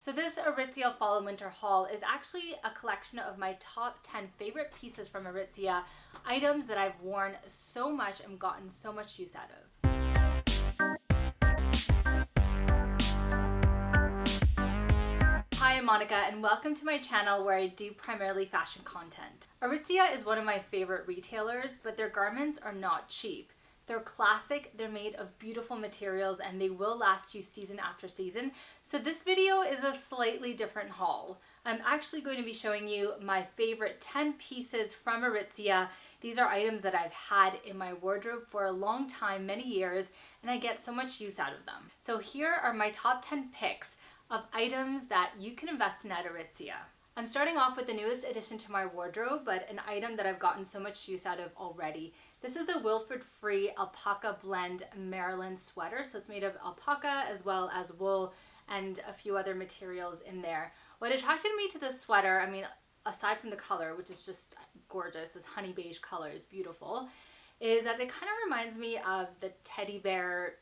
So this Aritzia fall and winter haul is actually a collection of my top 10 favorite pieces from Aritzia, items that I've worn so much and gotten so much use out of. Hi, I'm Monica and welcome to my channel where I do primarily fashion content. Aritzia is one of my favorite retailers, but their garments are not cheap. They're classic, they're made of beautiful materials, and they will last you season after season. So this video is a slightly different haul. I'm actually going to be showing you my favorite 10 pieces from Aritzia. These are items that I've had in my wardrobe for a long time, many years, and I get so much use out of them. So here are my top 10 picks of items that you can invest in at Aritzia. I'm starting off with the newest addition to my wardrobe, but an item that I've gotten so much use out of already. This is the Wilfred Free Alpaca Blend Marilyn sweater. So it's made of alpaca as well as wool and a few other materials in there. What attracted me to this sweater, I mean, aside from the color, which is just gorgeous, this honey beige color is beautiful, is that it kind of reminds me of the teddy bear,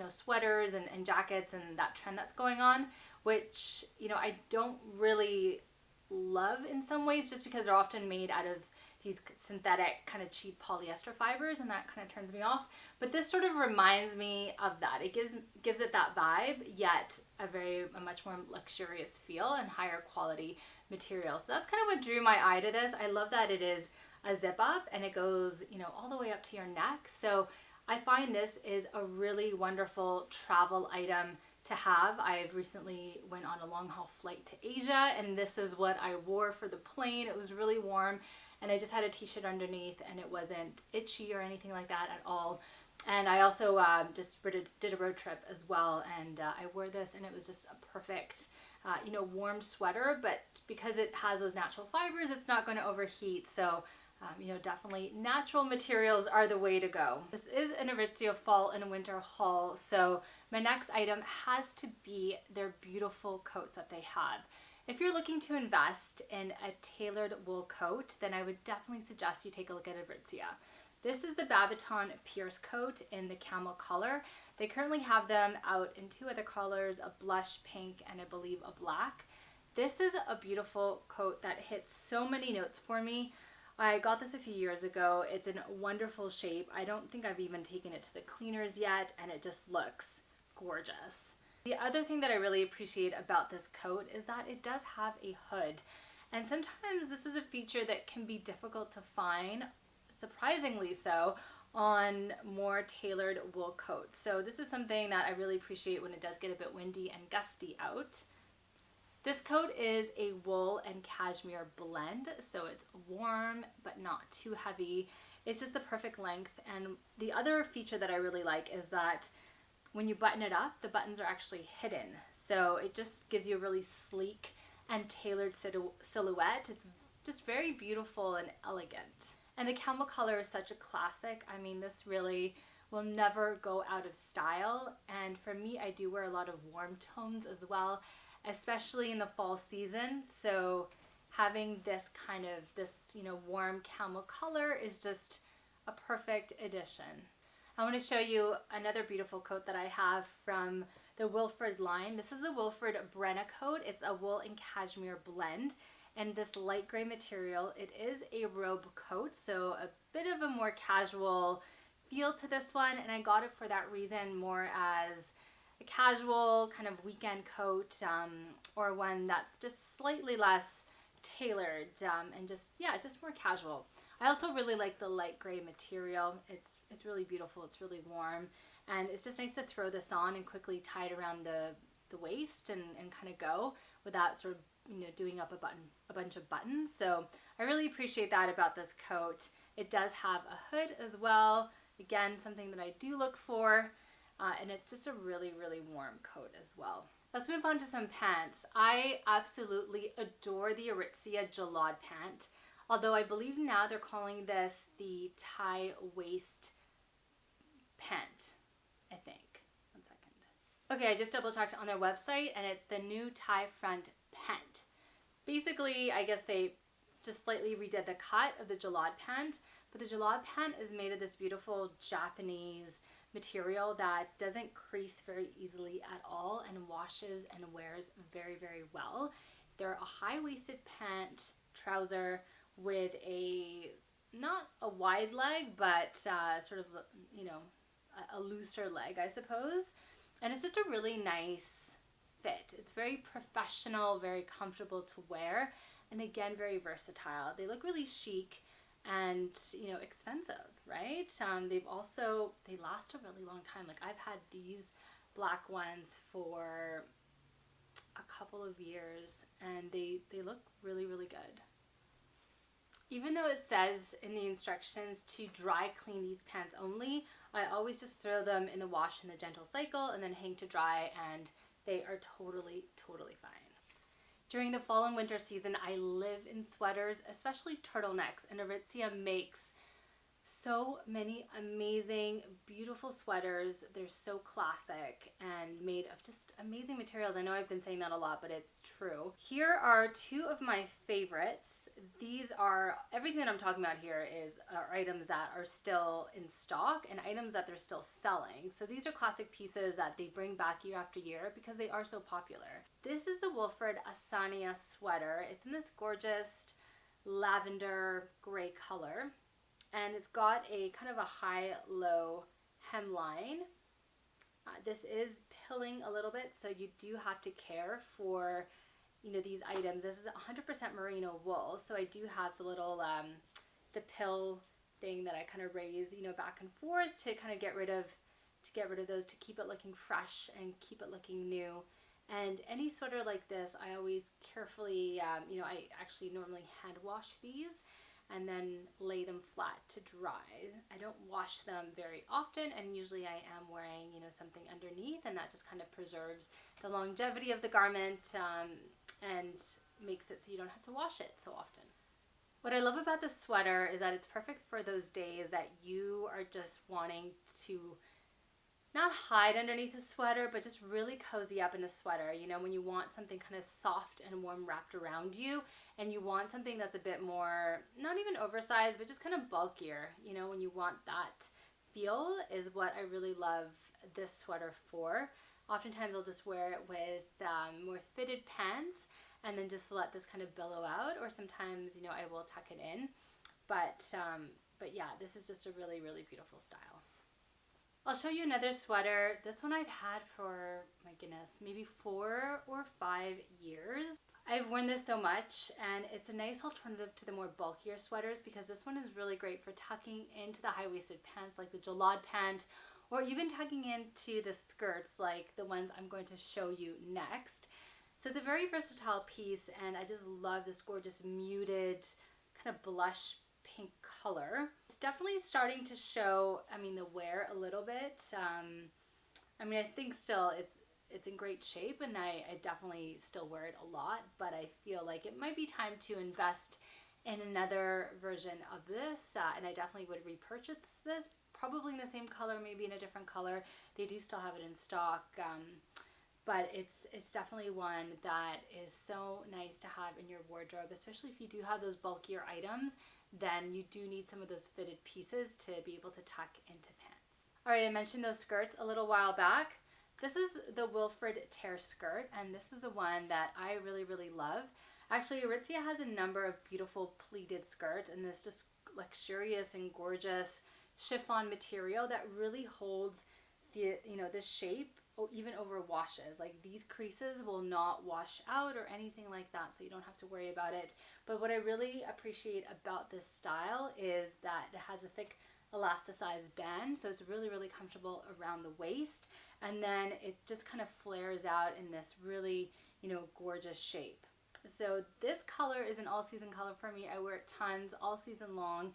sweaters and jackets and that trend that's going on, which, I don't really love in some ways just because they're often made out of these synthetic kind of cheap polyester fibers, and that kind of turns me off. But this sort of reminds me of that. It gives it that vibe, yet a much more luxurious feel and higher quality material. So that's kind of what drew my eye to this. I love that it is a zip up and it goes, all the way up to your neck. So I find this is a really wonderful travel item to have. I've recently went on a long haul flight to Asia, and this is what I wore for the plane. It was really warm, and I just had a t-shirt underneath, and it wasn't itchy or anything like that at all. And I also just did a road trip as well, and I wore this, and it was just a perfect warm sweater, but because it has those natural fibers, it's not going to overheat. So definitely natural materials are the way to go. This is an Aritzia fall and winter haul, so my next item has to be their beautiful coats that they have. If you're looking to invest in a tailored wool coat, then I would definitely suggest you take a look at Aritzia. This is the Babaton Pearce coat in the camel color. They currently have them out in two other colors, a blush pink and I believe a black. This is a beautiful coat that hits so many notes for me. I got this a few years ago. It's in wonderful shape. I don't think I've even taken it to the cleaners yet, and it just looks gorgeous. The other thing that I really appreciate about this coat is that it does have a hood, and sometimes this is a feature that can be difficult to find, surprisingly so, on more tailored wool coats. So this is something that I really appreciate when it does get a bit windy and gusty out. This coat is a wool and cashmere blend, so it's warm but not too heavy. It's just the perfect length, and the other feature that I really like is that when you button it up, the buttons are actually hidden. So it just gives you a really sleek and tailored silhouette. It's just very beautiful and elegant. And the camel color is such a classic. I mean, this really will never go out of style. And for me, I do wear a lot of warm tones as well, especially in the fall season. So having this warm camel color is just a perfect addition. I want to show you another beautiful coat that I have from the Wilfred line. This is the Wilfred Brenna coat. It's a wool and cashmere blend, and this light gray material. It is a robe coat, so a bit of a more casual feel to this one, and I got it for that reason, more as a casual kind of weekend coat, or one that's just slightly less tailored, and just more casual. I also really like the light gray material. It's really beautiful. It's really warm, and it's just nice to throw this on and quickly tie it around the waist and kind of go without sort of doing up a bunch of buttons. So I really appreciate that about this coat. It does have a hood as well. Again, something that I do look for. And it's just a really, really warm coat as well. Let's move on to some pants. I absolutely adore the Aritzia Gelad pant, although I believe now they're calling this the tie waist pant, I think. 1 second. Okay, I just double checked on their website, and it's the new tie front pant. Basically, I guess they just slightly redid the cut of the Gelad pant, but the Gelad pant is made of this beautiful Japanese material that doesn't crease very easily at all and washes and wears very, very well. They're a high-waisted pant trouser with not a wide leg, but sort of, you know, a looser leg, I suppose. And it's just a really nice fit. It's very professional, very comfortable to wear, and again, very versatile. They look really chic and, you know, expensive, right? They last a really long time. Like, I've had these black ones for a couple of years, and they look really, really good. Even though it says in the instructions to dry clean these pants only, I always just throw them in the wash in the gentle cycle and then hang to dry, and they are totally, totally fine. During the fall and winter season, I live in sweaters, especially turtlenecks, and Aritzia makes so many amazing, beautiful sweaters. They're so classic and made of just amazing materials. I know I've been saying that a lot, but it's true. Here are two of my favorites. These are, everything that I'm talking about here are items that are still in stock and items that they're still selling. So these are classic pieces that they bring back year after year because they are so popular. This is the Wilfred Brenna sweater. It's in this gorgeous lavender gray color. And it's got a kind of a high-low hemline. This is pilling a little bit, so you do have to care for, you know, these items. This is 100% merino wool, so I do have the little, the pill thing that I kind of raise, you know, back and forth to kind of get rid of those, to keep it looking fresh and keep it looking new. And any sweater like this, I always carefully, you know, I actually normally hand wash these and then lay them flat to dry. I don't wash them very often, and usually I am wearing, you know, something underneath, and that just kind of preserves the longevity of the garment and makes it so you don't have to wash it so often. What I love about this sweater is that it's perfect for those days that you are just wanting to not hide underneath a sweater, but just really cozy up in a sweater. You know, when you want something kind of soft and warm wrapped around you, and you want something that's a bit more, not even oversized, but just kind of bulkier. You know, when you want that feel is what I really love this sweater for. Oftentimes I'll just wear it with more fitted pants and then just let this kind of billow out, or sometimes, you know, I will tuck it in. But yeah, this is just a really, really beautiful style. I'll show you another sweater. This one I've had for, my goodness, maybe 4 or 5 years. I've worn this so much, and it's a nice alternative to the more bulkier sweaters because this one is really great for tucking into the high-waisted pants like the gelade pant, or even tucking into the skirts like the ones I'm going to show you next. So it's a very versatile piece, and I just love this gorgeous muted kind of blush pink color. It's definitely starting to show, I mean, the wear a little bit. I mean, I think still it's in great shape, and I definitely still wear it a lot, but I feel like it might be time to invest in another version of this, and I definitely would repurchase this, probably in the same color, maybe in a different color. They do still have it in stock, but it's definitely one that is so nice to have in your wardrobe, especially if you do have those bulkier items. Then you do need some of those fitted pieces to be able to tuck into pants. All right, I mentioned those skirts a little while back. This is the Wilfred Terre Skirt, and this is the one that I really, really love. Actually, Aritzia has a number of beautiful pleated skirts, and this just luxurious and gorgeous chiffon material that really holds the, you know, this shape even over washes. Like, these creases will not wash out or anything like that, so you don't have to worry about it. But what I really appreciate about this style is that it has a thick elasticized band, so it's really, really comfortable around the waist, and then it just kind of flares out in this really, you know, gorgeous shape. So this color is an all-season color for me. I wear it tons all season long.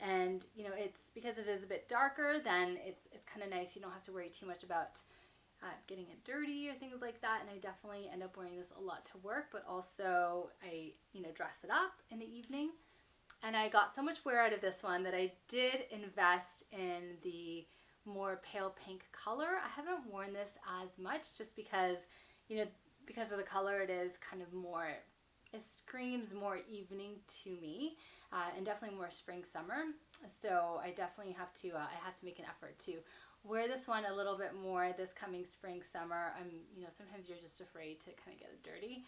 And, you know, it's because it is a bit darker, then it's kind of nice. You don't have to worry too much about getting it dirty or things like that. And I definitely end up wearing this a lot to work, but also I, you know, dress it up in the evening. And I got so much wear out of this one that I did invest in the more pale pink color. I haven't worn this as much just because, you know, because of the color, it is kind of more, it screams more evening to me, and definitely more spring summer. So I definitely have to, I have to make an effort to wear this one a little bit more this coming spring, summer. Sometimes you're just afraid to kind of get it dirty,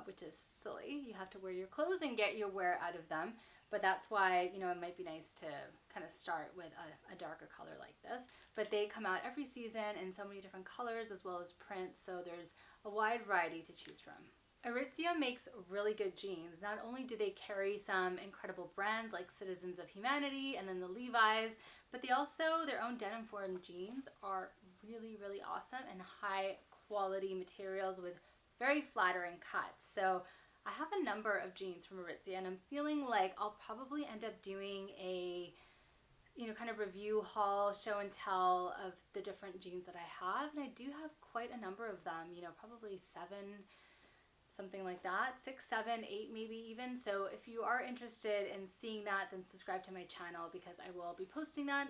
which is silly. You have to wear your clothes and get your wear out of them. But that's why, it might be nice to kind of start with a darker color like this. But they come out every season in so many different colors as well as prints. So there's a wide variety to choose from. Aritzia makes really good jeans. Not only do they carry some incredible brands like Citizens of Humanity and then the Levi's, but they also, their own denim form jeans are really, really awesome and high quality materials with very flattering cuts. So I have a number of jeans from Aritzia, and I'm feeling like I'll probably end up doing a, kind of review haul, show and tell of the different jeans that I have. And I do have quite a number of them, probably 7, something like that, 6, 7, 8 maybe even. So if you are interested in seeing that, then subscribe to my channel because I will be posting that,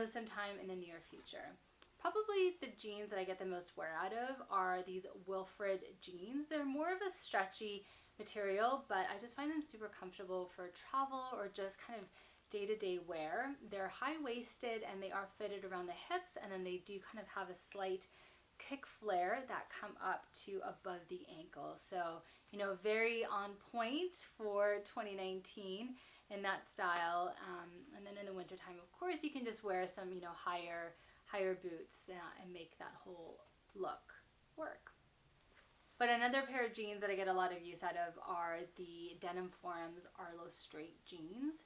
sometime in the near future. Probably the jeans that I get the most wear out of are these Wilfred jeans. They're more of a stretchy material, but I just find them super comfortable for travel or just kind of day-to-day wear. They're high-waisted and they are fitted around the hips, and then they do kind of have a slight kick flare that come up to above the ankle. So, very on point for 2019 in that style. And then in the wintertime, of course, you can just wear some, higher boots and make that whole look work. But another pair of jeans that I get a lot of use out of are the Denim Forms Arlo Straight jeans.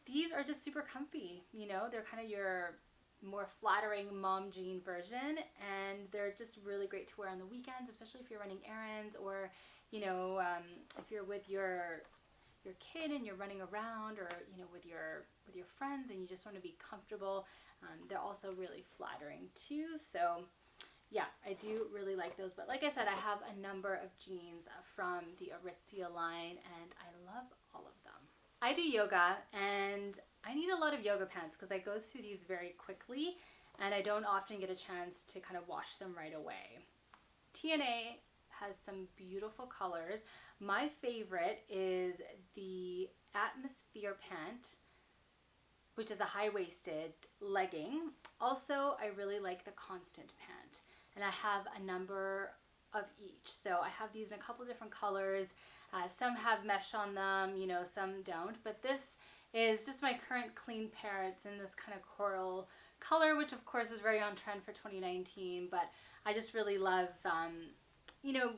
These are just super comfy, they're kind of your more flattering mom jean version, and they're just really great to wear on the weekends, especially if you're running errands or, if you're with your kid and you're running around, or, with your friends and you just want to be comfortable. They're also really flattering too. So yeah, I do really like those. But like I said, I have a number of jeans from the Aritzia line and I love all of them. I do yoga and I need a lot of yoga pants because I go through these very quickly and I don't often get a chance to kind of wash them right away. TNA has some beautiful colors. My favorite is the Atmosphere Pant, which is a high-waisted legging. Also, I really like the Constant Pant, and I have a number of each. So I have these in a couple different colors. Some have mesh on them, some don't, but this is just my current clean pair. It's in this kind of coral color, which of course is very on trend for 2019, but I just really love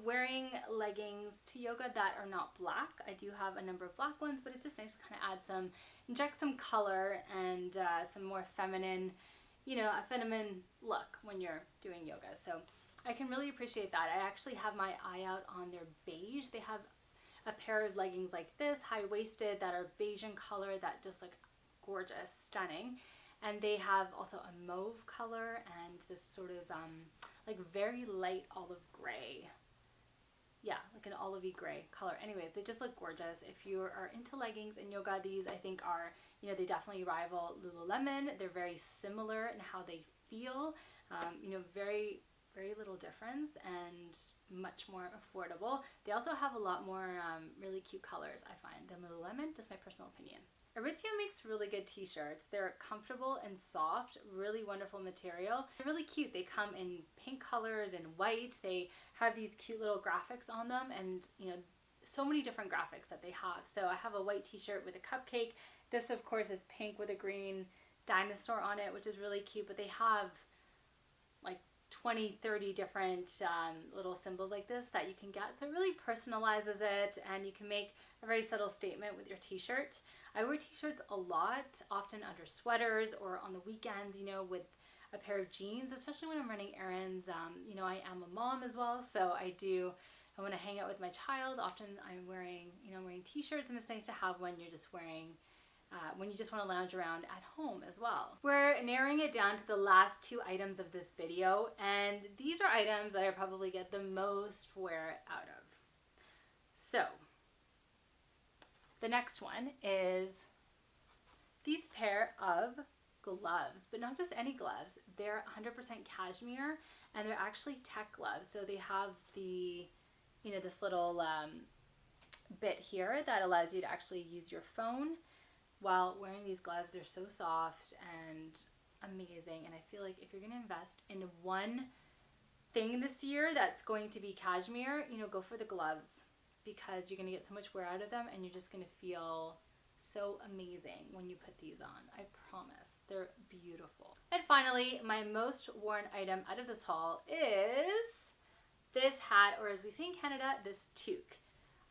wearing leggings to yoga that are not black. I do have a number of black ones, but it's just nice to kind of inject some color and some more feminine, a feminine look when you're doing yoga. So I can really appreciate that. I actually have my eye out on their beige. They have a pair of leggings like this, high-waisted, that are beige in color that just look gorgeous, stunning. And they have also a mauve color and this sort of like very light olive gray. Yeah, like an olivey gray color. Anyways, they just look gorgeous. If you are into leggings and yoga, these I think are, they definitely rival Lululemon. They're very similar in how they feel. Very, very little difference and much more affordable. They also have a lot more really cute colors, I find, than Lululemon, just my personal opinion. Aritzia makes really good t-shirts. They're comfortable and soft, really wonderful material. They're really cute. They come in pink colors and white. They have these cute little graphics on them and, so many different graphics that they have. So I have a white t-shirt with a cupcake. This, of course, is pink with a green dinosaur on it, which is really cute, but they have like 20, 30 different little symbols like this that you can get. So it really personalizes it and you can make a very subtle statement with your t-shirt. I wear t-shirts a lot, often under sweaters or on the weekends, with a pair of jeans, especially when I'm running errands. I am a mom as well, so I want to hang out with my child. Often I'm wearing, wearing t-shirts, and it's nice to have when you're just wearing when you just want to lounge around at home as well. We're narrowing it down to the last 2 items of this video, and these are items that I probably get the most wear out of. So the next one is these pair of gloves, but not just any gloves. They're 100% cashmere and they're actually tech gloves. So they have the, this little bit here that allows you to actually use your phone while wearing these gloves. They're so soft and amazing. And I feel like if you're going to invest in one thing this year that's going to be cashmere, you know, go for the gloves, because you're going to get so much wear out of them and you're just going to feel so amazing when you put these on. I promise. They're beautiful. And finally, my most worn item out of this haul is this hat, or as we say in Canada, this toque.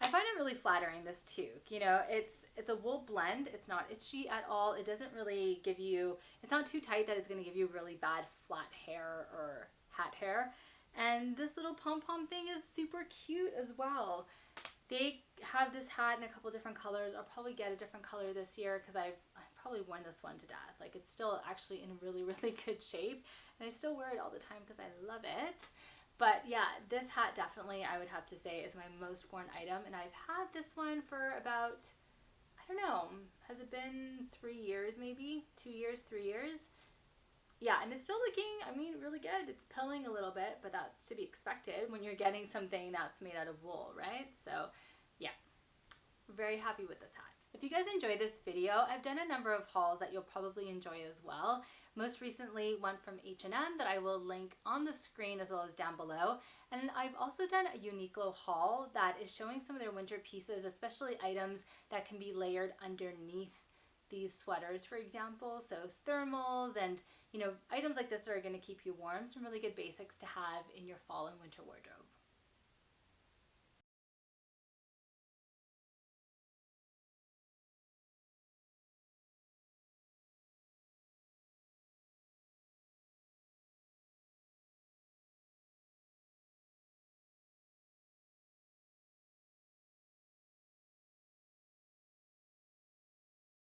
I find it really flattering, this toque. You know, it's a wool blend. It's not itchy at all. It doesn't really give you, it's not too tight that it's going to give you really bad flat hair or hat hair. And this little pom-pom thing is super cute as well. They have this hat in a couple different colors. I'll probably get a different color this year because I've probably worn this one to death. Like, it's still actually in really, really good shape. And I still wear it all the time because I love it. But yeah, this hat definitely, I would have to say, is my most worn item. And I've had this one for about, I don't know, has it been 3 years maybe? 2 years, 3 years? Yeah, and it's still looking, I mean, really good. It's pilling a little bit, but that's to be expected when you're getting something that's made out of wool, right? So yeah, very happy with this hat. If you guys enjoyed this video, I've done a number of hauls that you'll probably enjoy as well. Most recently, one from H&M that I will link on the screen as well as down below. And I've also done a Uniqlo haul that is showing some of their winter pieces, especially items that can be layered underneath these sweaters, for example. So thermals and, you know, items like this are going to keep you warm. Some really good basics to have in your fall and winter wardrobe.